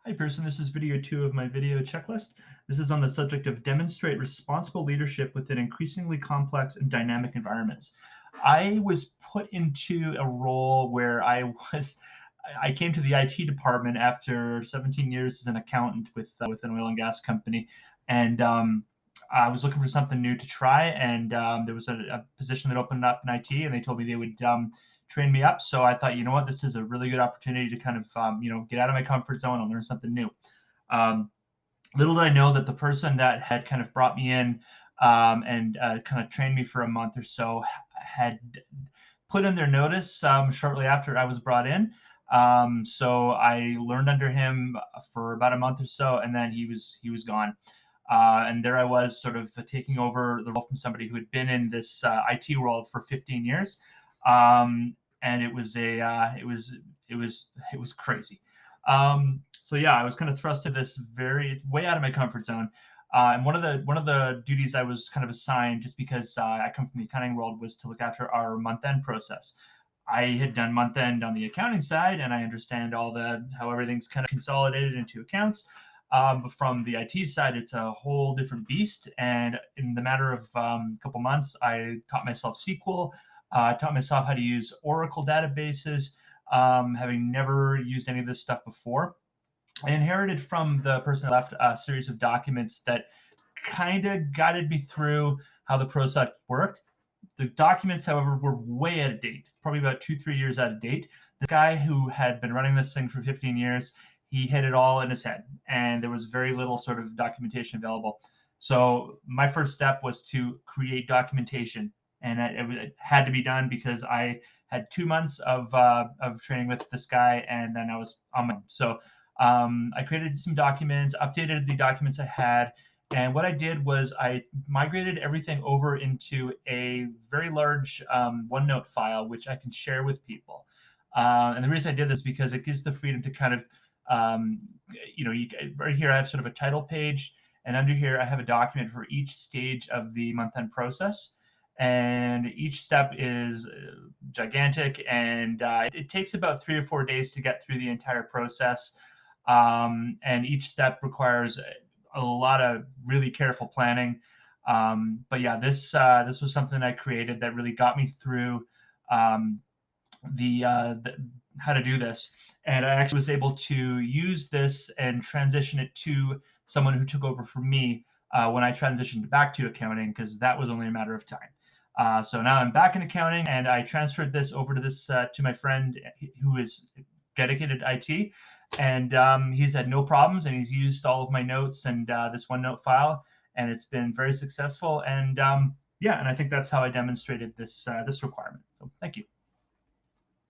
Hi, Pearson. This is video 2 of my video checklist. This is on the subject of demonstrate responsible leadership within increasingly complex and dynamic environments. I was put into a role where I came to the IT department after 17 years as an accountant with an oil and gas company, and I was looking for something new to try. And there was a position that opened up in IT, and they told me they would train me up. So I thought, you know what, this is a really good opportunity to kind of, get out of my comfort zone and learn something new. Um, Little did I know that the person that had kind of brought me in and kind of trained me for a month or so had put in their notice shortly after I was brought in. So I learned under him for about a month or so, and then he was gone. And there I was, sort of taking over the role from somebody who had been in this IT world for 15 years. And it was it was crazy. So yeah, I was kind of thrust into this very way out of my comfort zone. And one of the duties I was kind of assigned, just because I come from the accounting world, was to look after our month end process. I had done month end on the accounting side, and I understand all the how everything's kind of consolidated into accounts. But from the IT side, it's a whole different beast. And in the matter of a couple months, I taught myself SQL, taught myself how to use Oracle databases, having never used any of this stuff before. I inherited from the person that left a series of documents that kind of guided me through how the process worked. The documents, however, were way out of date, probably about 2, 3 years out of date. This guy who had been running this thing for 15 years, he had it all in his head, and there was very little sort of documentation available. So my first step was to create documentation, and it had to be done because I had 2 months of training with this guy, and then I was on my own. So I created some documents, updated the documents I had, and what I did was I migrated everything over into a very large OneNote file, which I can share with people. And the reason I did this is because it gives the freedom to kind of, um, right here I have sort of a title page, and under here I have a document for each stage of the month-end process. And each step is gigantic, and it takes about 3 or 4 days to get through the entire process. And each step requires a lot of really careful planning. But yeah, this was something I created that really got me through um, the how to do this, and I actually was able to use this and transition it to someone who took over for me when I transitioned back to accounting, because that was only a matter of time. So now I'm back in accounting, and I transferred this over to my friend who is dedicated to IT, and he's had no problems, and he's used all of my notes and this OneNote file, and it's been very successful. And yeah, and I think that's how I demonstrated this requirement. So thank you.